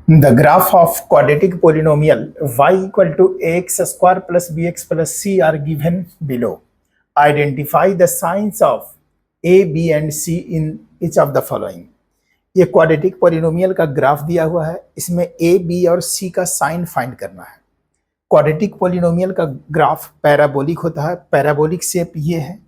The graph of quadratic polynomial y equal to ax square plus bx plus c are given below. Identify the signs of a, b and c in each of the following. ये quadratic polynomial का graph दिया हुआ है, इसमें ए, B और सी का sign find करना है। क्वाड्रेटिक पॉलिनोमियल का ग्राफ पैराबोलिक होता है। पैराबोलिक शेप ये है,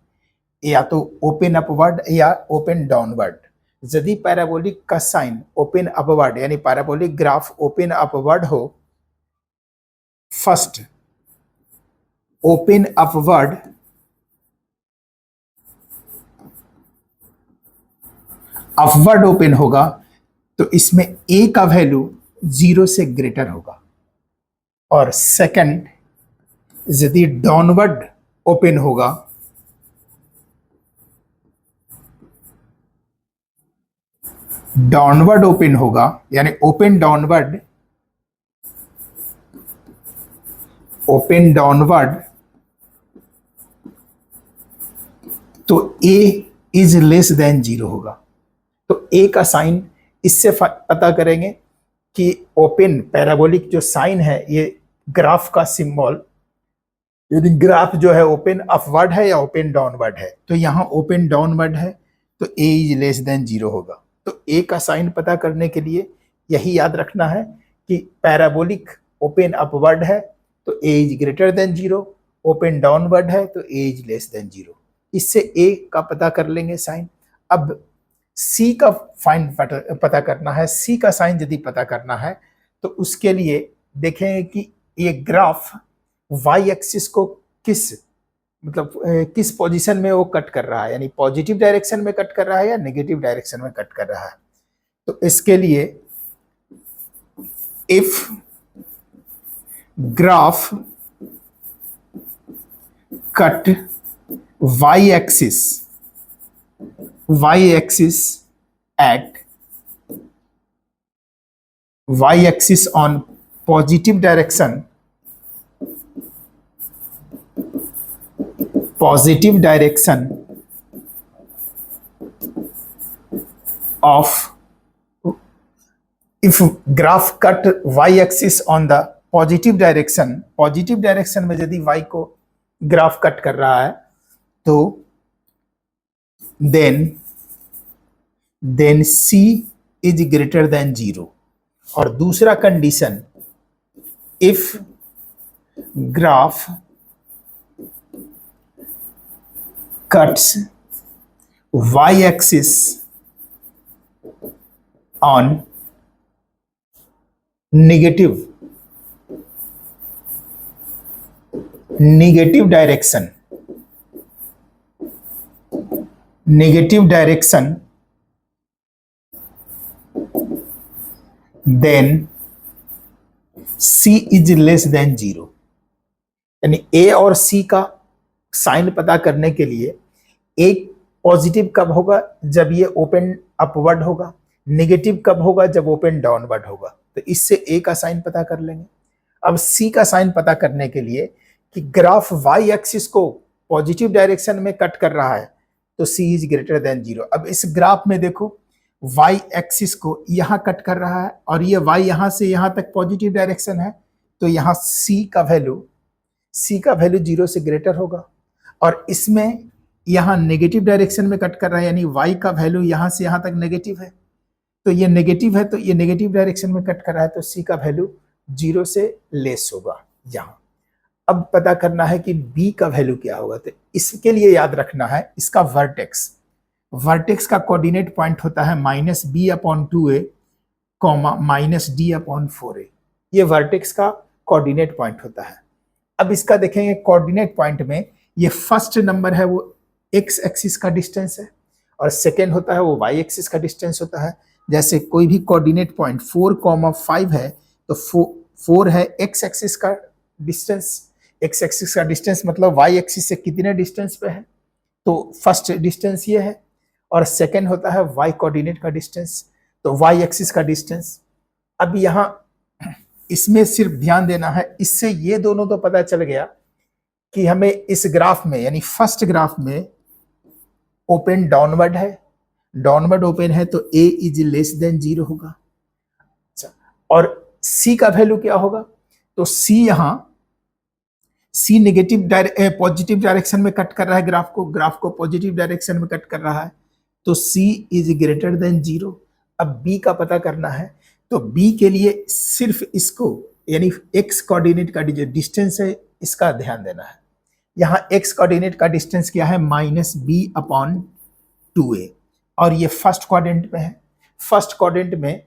या तो ओपन अपवर्ड या ओपन डाउनवर्ड। यदि पैराबोलिक का साइन ओपन अपवर्ड यानी पैराबोलिक ग्राफ ओपन अपवर्ड हो, first open upward upward open होगा तो इसमें ए का वैल्यू 0 से ग्रेटर होगा, और सेकंड यदि डाउनवर्ड ओपन होगा डाउनवर्ड ओपन होगा यानी ओपन डाउनवर्ड तो a इज लेस देन 0 होगा। तो a का साइन इससे पता करेंगे कि ओपन पैराबोलिक जो साइन है, ये ग्राफ का सिंबल, यदि ग्राफ जो है ओपन अपवर्ड है या ओपन डाउनवर्ड है, तो यहाँ ओपन डाउनवर्ड है तो a इज लेस देन 0 होगा। तो a का साइन पता करने के लिए यही याद रखना है कि पैराबोलिक ओपन अपवर्ड है तो a is greater than 0, open downward है तो a इज लेस देन 0। इससे a का पता कर लेंगे साइन। अब c का फाइन पता करना है। c का साइन यदि पता करना है तो उसके लिए देखेंगे कि ये ग्राफ y एक्सिस को किस पोजीशन में वो कट कर रहा है, यानी पॉजिटिव डायरेक्शन में कट कर रहा है या नेगेटिव डायरेक्शन में कट कर रहा है। तो इसके लिए if graph cut y axis on positive direction of, if graph cut y axis on the positive direction में यदि y को ग्राफ कट कर रहा है तो then c is greater than 0। और दूसरा condition, if graph cuts y axis on negative direction, then c is less than 0। यानी a और c का साइन पता करने के लिए एक पॉजिटिव कब होगा, जब ये ओपन अपवर्ड होगा, नेगेटिव कब होगा, जब ओपन डाउनवर्ड होगा। तो इससे a का साइन पता कर लेंगे। अब c का साइन पता करने के लिए कि ग्राफ y एक्सिस को पॉजिटिव डायरेक्शन में कट कर रहा है तो c इज ग्रेटर देन 0। अब इस ग्राफ में देखो y एक्सिस को यहां कट कर रहा है और ये y यहां से यहां तक पॉजिटिव डायरेक्शन है, तो यहां c का वैल्यू 0 से ग्रेटर होगा। और इसमें यहां नेगेटिव डायरेक्शन में कट कर रहा है यानी y का वैल्यू यहां से यहां तक नेगेटिव है, तो ये नेगेटिव है तो ये नेगेटिव डायरेक्शन में कट कर रहा है तो c का वैल्यू 0 से लेस होगा यहाँ। अब पता करना है कि b का वैल्यू क्या होगा, तो इसके लिए याद रखना है इसका वर्टेक्स का कोऑर्डिनेट पॉइंट होता है -b/2a, -d/4a। ये वर्टेक्स का कोऑर्डिनेट पॉइंट होता है। अब इसका देखेंगे कोऑर्डिनेट पॉइंट में ये फर्स्ट नंबर है वो x एक्सिस का डिस्टेंस है और सेकेंड होता है वो y एक्सिस का डिस्टेंस होता है। जैसे कोई भी कोऑर्डिनेट पॉइंट 4,5 है तो 4 है x एक्सिस का डिस्टेंस। x एक्सिस का डिस्टेंस मतलब y एक्सिस से कितने डिस्टेंस पे है, तो फर्स्ट डिस्टेंस ये है, और सेकेंड होता है y कोऑर्डिनेट का डिस्टेंस, तो y एक्सिस का डिस्टेंस। अब यहाँ इसमें सिर्फ ध्यान देना है, इससे ये दोनों तो पता चल गया कि हमें इस ग्राफ में यानी फर्स्ट ग्राफ में ओपन डाउनवर्ड है, डाउनवर्ड ओपन है तो a इज लेस देन 0 होगा। अच्छा, और सी का वैल्यू क्या होगा, तो सी यहाँ सी पॉजिटिव डायरेक्शन में कट कर रहा है ग्राफ को पॉजिटिव डायरेक्शन में कट कर रहा है, तो सी इज ग्रेटर देन 0। अब बी का पता करना है, तो बी के लिए सिर्फ इसको यानी एक्स कोऑर्डिनेट का जो डिस्टेंस है इसका ध्यान देना है। यहाँ एक्स कोऑर्डिनेट का डिस्टेंस क्या है, -b/2a, और ये फर्स्ट क्वाड्रेंट में है। फर्स्ट क्वाड्रेंट में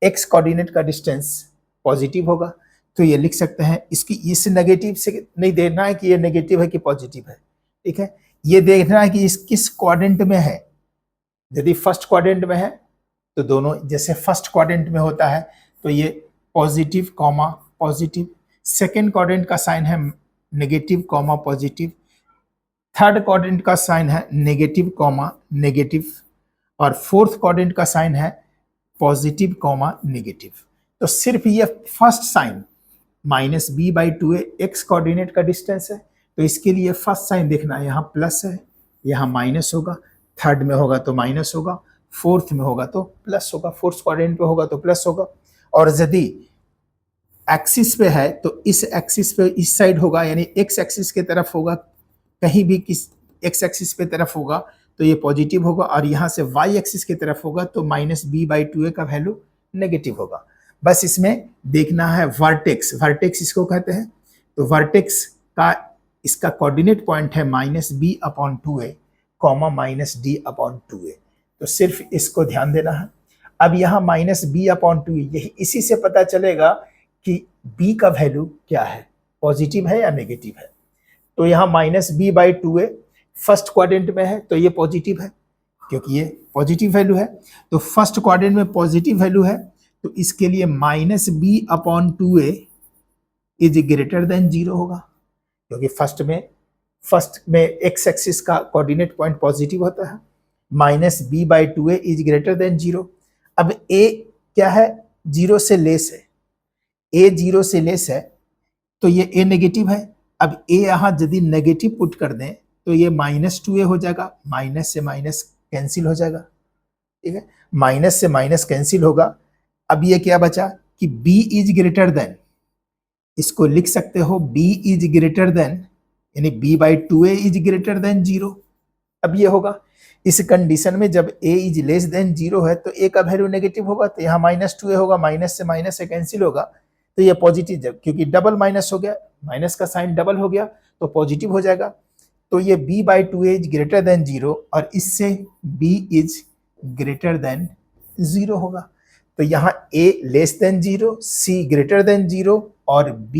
एक्स कोऑर्डिनेट का डिस्टेंस पॉजिटिव होगा, तो ये लिख सकते हैं। इसकी इस नेगेटिव से नहीं देखना है कि ये नेगेटिव है कि पॉजिटिव है, ठीक है, ये देखना है कि इस किस क्वाड्रेंट में है। यदि फर्स्ट क्वाड्रेंट में है तो दोनों जैसे फर्स्ट क्वाड्रेंट में होता है तो ये positive comma positive, second quadrant का साइन है negative comma positive, third quadrant का साइन है नेगेटिव कॉमा नेगेटिव, और फोर्थ क्वाड्रेंट का साइन है पॉजिटिव कॉमा नेगेटिव। तो सिर्फ ये first sign -b/2a x coordinate का डिस्टेंस है, तो इसके लिए फर्स्ट साइन देखना है, यहाँ प्लस है, यहाँ माइनस होगा, थर्ड में होगा तो माइनस होगा, फोर्थ में होगा तो प्लस होगा, फोर्थ क्वाड्रेंट पे होगा तो प्लस होगा। और यदि एक्सिस पे है तो इस एक्सिस पे इस साइड होगा, यानी एक्स एक्सिस के तरफ होगा, कहीं भी किस एक्स एक्सिस पे तरफ होगा तो ये पॉजिटिव होगा, और यहाँ से वाई एक्सिस की तरफ होगा तो -b/2a का वैल्यू नेगेटिव होगा। बस इसमें देखना है वर्टेक्स, वर्टेक्स इसको कहते हैं, तो वर्टेक्स का इसका कोऑर्डिनेट पॉइंट है -b/2a, -d/2a, तो सिर्फ इसको ध्यान देना है। अब यहाँ -b/2a, यही इसी से पता चलेगा कि b का वैल्यू क्या है, पॉजिटिव है या नेगेटिव है। तो यहाँ -b/2a फर्स्ट क्वाड्रेंट में है तो ये पॉजिटिव है, क्योंकि ये पॉजिटिव वैल्यू है, तो फर्स्ट क्वाड्रेंट में पॉजिटिव वैल्यू है, तो इसके लिए -b/2a इज ग्रेटर देन 0 होगा, क्योंकि फर्स्ट में एक्स एक्सिस का कोऑर्डिनेट पॉइंट पॉजिटिव होता है। -b/2a is greater than 0। अब a क्या है, 0 से लेस है, a 0 से लेस है तो ये a नेगेटिव है। अब a यहाँ यदि नेगेटिव पुट कर दें तो ये -2a हो जाएगा, माइनस से माइनस कैंसिल हो जाएगा, ठीक है, माइनस से माइनस कैंसिल होगा। अब ये क्या बचा कि b इज ग्रेटर देन, इसको लिख सकते हो b इज ग्रेटर देन, यानी b/2a इज ग्रेटर देन 0। अब ये होगा इस कंडीशन में जब a इज लेस देन 0 है तो a का वैल्यू नेगेटिव होगा, तो यहाँ -2a होगा, माइनस से कैंसिल होगा, तो ये पॉजिटिव, जब क्योंकि डबल माइनस हो गया, माइनस का साइन डबल हो गया तो पॉजिटिव हो जाएगा। तो ये b/2a इज ग्रेटर देन 0 और इससे b इज ग्रेटर देन 0 होगा। तो यहाँ a less than 0, c greater than 0 और b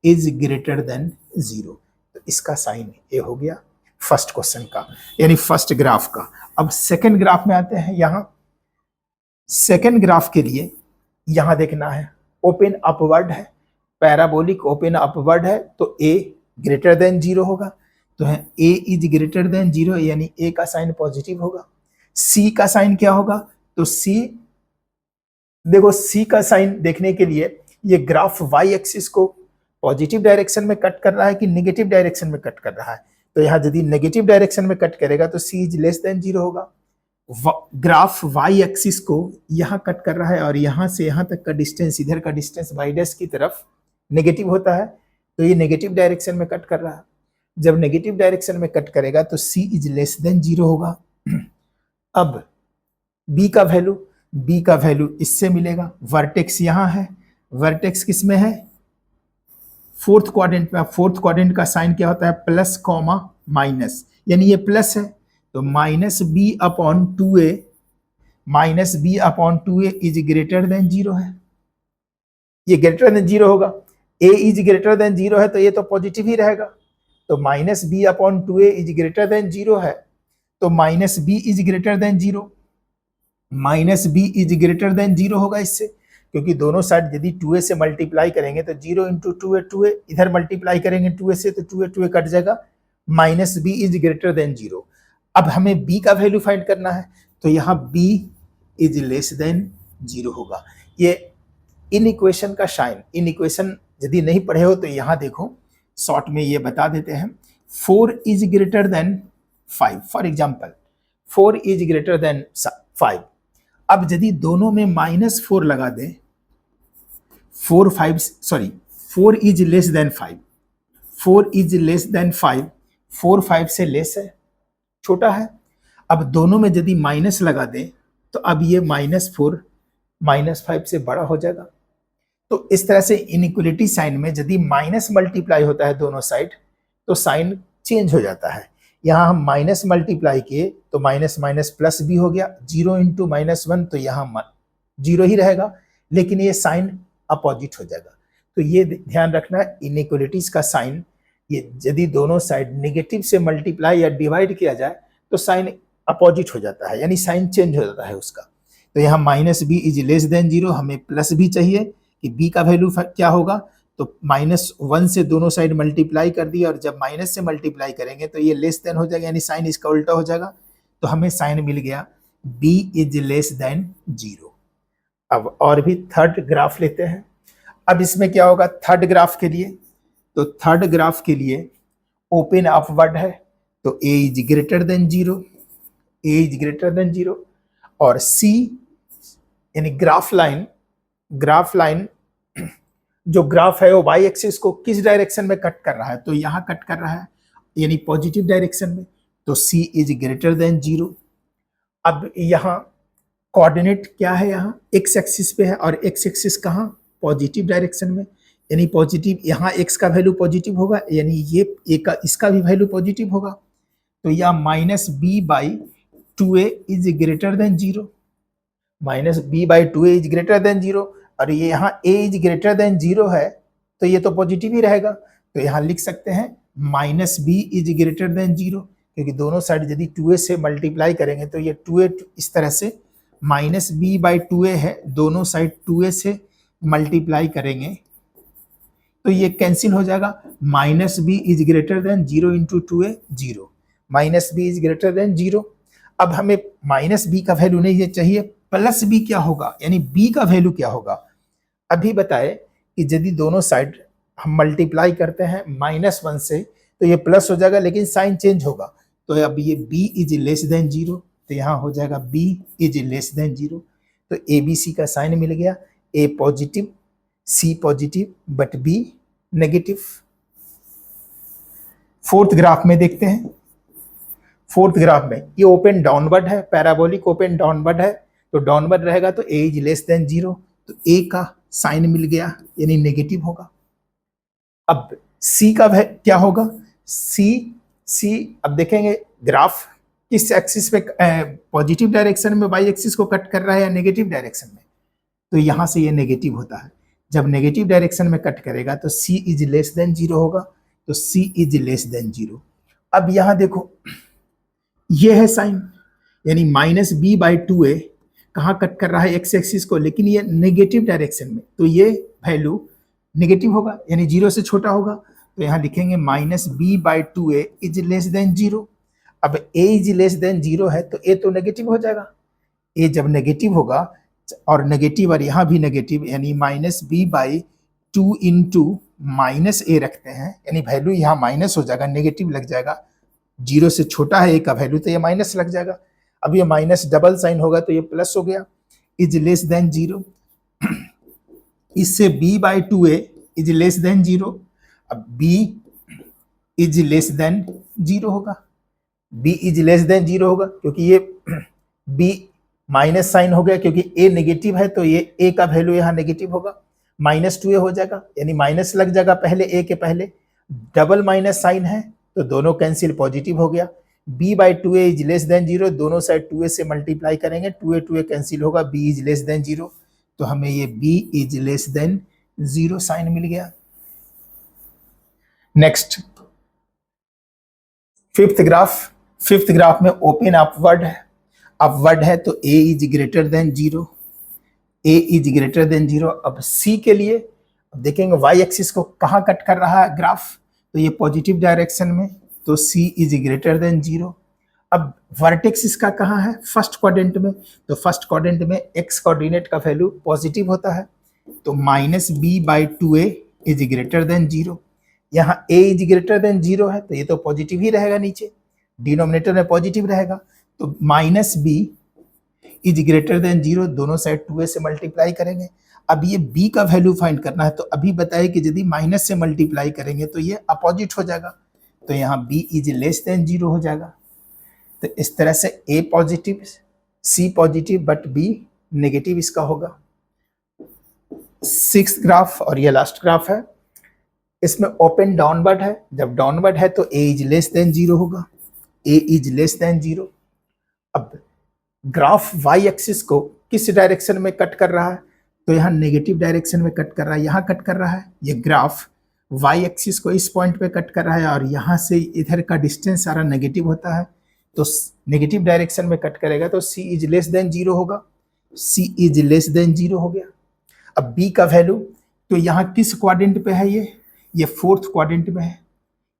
इज ग्रेटर देन 0। तो इसका साइन a हो गया फर्स्ट क्वेश्चन का, यानी फर्स्ट ग्राफ का। अब सेकंड ग्राफ में आते हैं। यहाँ सेकंड ग्राफ के लिए यहाँ देखना है ओपन अपवर्ड है, पैराबोलिक ओपन अपवर्ड है, तो a ग्रेटर देन 0 होगा, तो है a इज ग्रेटर देन 0, यानी a का साइन पॉजिटिव होगा। c का साइन क्या होगा, तो c देखो c का साइन देखने के लिए ये ग्राफ y एक्सिस को पॉजिटिव डायरेक्शन में कट कर रहा है कि नेगेटिव डायरेक्शन में कट कर रहा है, तो यहाँ यदि नेगेटिव डायरेक्शन में कट करेगा तो c इज लेस देन 0 होगा। ग्राफ y एक्सिस को यहाँ कट कर रहा है और यहाँ से यहाँ तक का डिस्टेंस, इधर का डिस्टेंस y डैश की तरफ नेगेटिव होता है, तो ये नेगेटिव डायरेक्शन में कट कर रहा है। जब नेगेटिव डायरेक्शन में कट करेगा तो c इज लेस देन 0 होगा। अब b का वैल्यू इससे मिलेगा, वर्टेक्स यहाँ है, वर्टेक्स किस में है, फोर्थ क्वाड्रेंट में। फोर्थ क्वाड्रेंट का साइन क्या होता है, प्लस कॉमा माइनस, यानी ये प्लस है, तो -b/2a इज ग्रेटर देन 0 है, ये ग्रेटर देन 0 होगा। a इज ग्रेटर देन 0 है तो ये तो पॉजिटिव ही रहेगा, तो -b/2a इज ग्रेटर देन 0 है, तो -b is greater than 0, -b is greater than 0 होगा इससे, क्योंकि दोनों साइड यदि 2a से मल्टीप्लाई करेंगे तो 0 इंटू 2a, इधर मल्टीप्लाई करेंगे 2a से तो 2a कट जाएगा, -b इज ग्रेटर देन 0। अब हमें b का वैल्यू फाइंड करना है, तो यहाँ b इज लेस देन 0 होगा। ये इन इक्वेशन का साइन, इन इक्वेशन यदि नहीं पढ़े हो तो यहाँ देखो, शॉर्ट में ये बता देते हैं। 4 is greater then 5, for example 4 is greater then 5। अब यदि दोनों में -4 लगा दें 4 is less then 5, 4 is less then 5, 4 5 से लेस है, छोटा है। अब दोनों में यदि माइनस लगा दें तो अब ये -4 -5 से बड़ा हो जाएगा। तो इस तरह से इनइक्वलिटी साइन में यदि माइनस मल्टीप्लाई होता है दोनों साइड तो साइन चेंज हो जाता है। यहाँ हम माइनस मल्टीप्लाई किए तो माइनस माइनस प्लस भी हो गया, 0 इंटू -1 तो यहाँ 0 ही रहेगा, लेकिन ये साइन अपोजिट हो जाएगा। तो ये ध्यान रखना, इनइक्वलिटीज का साइन ये यदि दोनों साइड नेगेटिव से मल्टीप्लाई या डिवाइड किया जाए तो साइन अपोजिट हो जाता है, यानी साइन चेंज हो जाता है उसका। तो यहाँ -b इज लेस देन 0, हमें प्लस भी चाहिए कि b का वैल्यू क्या होगा, तो -1 से दोनों साइड मल्टीप्लाई कर दिया, और जब माइनस से मल्टीप्लाई करेंगे तो ये लेस देन हो जाएगा, यानी साइन इसका उल्टा हो जाएगा। तो हमें साइन मिल गया b इज लेस देन 0। अब और भी थर्ड ग्राफ लेते हैं। अब इसमें क्या होगा थर्ड ग्राफ के लिए, तो थर्ड ग्राफ के लिए ओपन अपवर्ड है, तो a is greater than 0, a is greater than 0, और c यानी ग्राफ लाइन जो ग्राफ है वो वाई एक्सिस को किस डायरेक्शन में कट कर रहा है, तो यहाँ कट कर रहा है, यानी पॉजिटिव डायरेक्शन में, तो c इज ग्रेटर देन 0। अब यहाँ कोऑर्डिनेट क्या है, यहाँ x एक्सिस पे है, और x एक्सिस कहाँ, पॉजिटिव डायरेक्शन में, यानी पॉजिटिव, यहाँ x का वैल्यू पॉजिटिव होगा, यानी ये a का इसका भी वैल्यू पॉजिटिव होगा। तो यहाँ -b/2a is greater than 0, -b/2a is greater than 0, और ये यहाँ a इज ग्रेटर देन 0 है तो ये तो पॉजिटिव ही रहेगा। तो यहाँ लिख सकते हैं -b इज ग्रेटर देन 0, क्योंकि दोनों साइड यदि 2a से मल्टीप्लाई करेंगे तो ये 2a इस तरह से -b/2a है, दोनों साइड 2a से मल्टीप्लाई करेंगे तो ये कैंसिल हो जाएगा, -b is greater than 0 into 2a 0, -b is greater than 0। अब हमें -b का वैल्यू नहीं चाहिए, प्लस b क्या होगा, यानी b का वैल्यू क्या होगा। अभी बताए कि यदि दोनों साइड हम मल्टीप्लाई करते हैं -1 से तो ये प्लस हो जाएगा, लेकिन साइन चेंज होगा। तो अब ये b इज लेस देन 0, तो यहाँ हो जाएगा b इज लेस देन 0। तो ABC का साइन मिल गया, a positive, c positive, but b negative. Fourth graph में देखते हैं। फोर्थ ग्राफ में ये ओपन डाउनवर्ड है, पैराबोलिक ओपन डाउनवर्ड है, तो डाउनवर्ड रहेगा तो a इज लेस देन 0, तो a का साइन मिल गया, यानी नेगेटिव होगा। अब c का क्या होगा, c अब देखेंगे ग्राफ किस एक्सिस पे, पॉजिटिव डायरेक्शन में वाई एक्सिस को कट कर रहा है या नेगेटिव डायरेक्शन में, तो यहाँ से ये नेगेटिव होता है। जब नेगेटिव डायरेक्शन में कट करेगा तो c इज लेस देन 0 होगा, तो c इज लेस देन 0। अब यहाँ देखो ये है साइन, यानी -b/2a कहाँ कट कर रहा है, x एक्सिस को, लेकिन ये नेगेटिव डायरेक्शन में, तो ये वैल्यू नेगेटिव होगा, यानी 0 से छोटा होगा। तो यहाँ लिखेंगे -b/2a इज लेस देन 0। अब a इज लेस देन 0 है तो a तो नेगेटिव हो जाएगा, a जब नेगेटिव होगा और नेगेटिव और यहाँ भी नेगेटिव, यानी -b/2 इंटू -a रखते हैं, यानी वैल्यू यहाँ माइनस हो जाएगा, नेगेटिव लग जाएगा, 0 से छोटा है a का वैल्यू तो ये माइनस लग जाएगा। अब ये माइनस डबल साइन होगा तो ये प्लस हो गया, इज लेस देन 0। इससे b/2a इज लेस देन 0, अब b इज लेस देन 0 होगा, b इज लेस देन 0 होगा, क्योंकि ये b माइनस साइन हो गया, क्योंकि a नेगेटिव है तो ये a का वैल्यू यहाँ नेगेटिव होगा, -2a हो जाएगा, यानी माइनस लग जाएगा पहले a के पहले, डबल माइनस साइन है तो दोनों कैंसिल, पॉजिटिव हो गया। b/2a इज लेस देन 0, दोनों साइड 2a से मल्टीप्लाई करेंगे, 2a कैंसिल होगा, b इज लेस देन 0, तो हमें ये b is less than 0 sign मिल गया। नेक्स्ट फिफ्थ ग्राफ में ओपन अपवर्ड है तो a is greater than 0, a is greater than 0। अब c के लिए अब देखेंगे y एक्सिस को कहाँ कट कर रहा है ग्राफ, तो ये पॉजिटिव डायरेक्शन में, तो c इज ग्रेटर देन 0। अब वर्टेक्स इसका कहाँ है, फर्स्ट क्वाड्रेंट में, तो फर्स्ट क्वाड्रेंट में x कोऑर्डिनेट का वैल्यू पॉजिटिव होता है, तो -b/2a इज ग्रेटर देन 0। यहाँ a इज ग्रेटर देन 0 है तो ये तो पॉजिटिव ही रहेगा, नीचे डिनोमिनेटर में पॉजिटिव रहेगा, तो -b इज ग्रेटर देन 0, दोनों साइड 2a से मल्टीप्लाई करेंगे। अब ये b का वैल्यू फाइंड करना है, तो अभी बताए कि यदि माइनस से मल्टीप्लाई करेंगे तो ये अपोजिट हो जाएगा, तो यहाँ b इज लेस देन 0 हो जाएगा। तो इस तरह से a positive, c positive but b negative इसका होगा। 6th ग्राफ और ये लास्ट ग्राफ है, इसमें ओपन डाउनवर्ड है, जब डाउनवर्ड है तो a इज लेस देन 0 होगा, a इज लेस देन 0। अब ग्राफ y एक्सिस को किस डायरेक्शन में कट कर रहा है, तो यहाँ नेगेटिव डायरेक्शन में कट कर रहा है, यहाँ कट कर रहा है। ये ग्राफ y एक्सिस को इस पॉइंट पे कट कर रहा है और यहाँ से इधर का डिस्टेंस सारा नेगेटिव होता है, तो नेगेटिव डायरेक्शन में कट करेगा तो c इज लेस देन 0 होगा, c इज लेस देन 0 हो गया। अब b का वैल्यू, तो यहाँ किस क्वाड्रेंट पे है, ये 4th क्वाड्रेंट में है,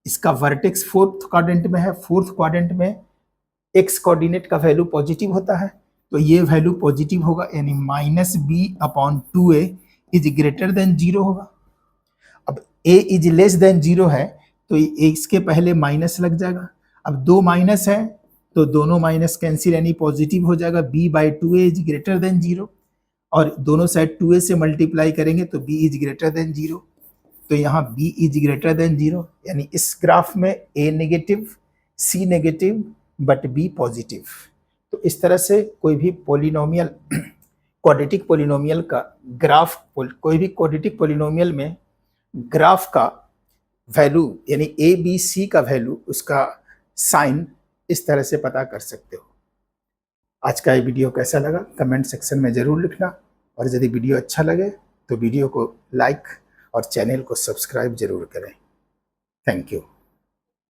इसका वर्टेक्स 4th क्वाड्रेंट में है। 4th क्वाड्रेंट में x कोऑर्डिनेट का वैल्यू पॉजिटिव होता है, तो ये वैल्यू पॉजिटिव होगा, यानी -b/2a इज ग्रेटर देन 0 होगा। अब a इज लेस देन 0 है तो इसके पहले माइनस लग जाएगा, अब दो माइनस है तो दोनों माइनस कैंसिल, यानी पॉजिटिव हो जाएगा। b/2a इज ग्रेटर देन 0, और दोनों साइड 2a से मल्टीप्लाई करेंगे तो b इज ग्रेटर देन 0, तो यहाँ b इज ग्रेटर देन 0, यानी इस ग्राफ में a negative, c negative but b positive. तो इस तरह से कोई भी पोलिनोमियल, क्वाड्रेटिक पोलिनोमियल का ग्राफ, कोई भी क्वाड्रेटिक पोलिनोमियल में ग्राफ का वैल्यू यानी a b c का वैल्यू, उसका साइन इस तरह से पता कर सकते हो। आज का ये वीडियो कैसा लगा कमेंट सेक्शन में ज़रूर लिखना, और यदि वीडियो अच्छा लगे तो वीडियो को लाइक और चैनल को सब्सक्राइब जरूर करें। Thank you.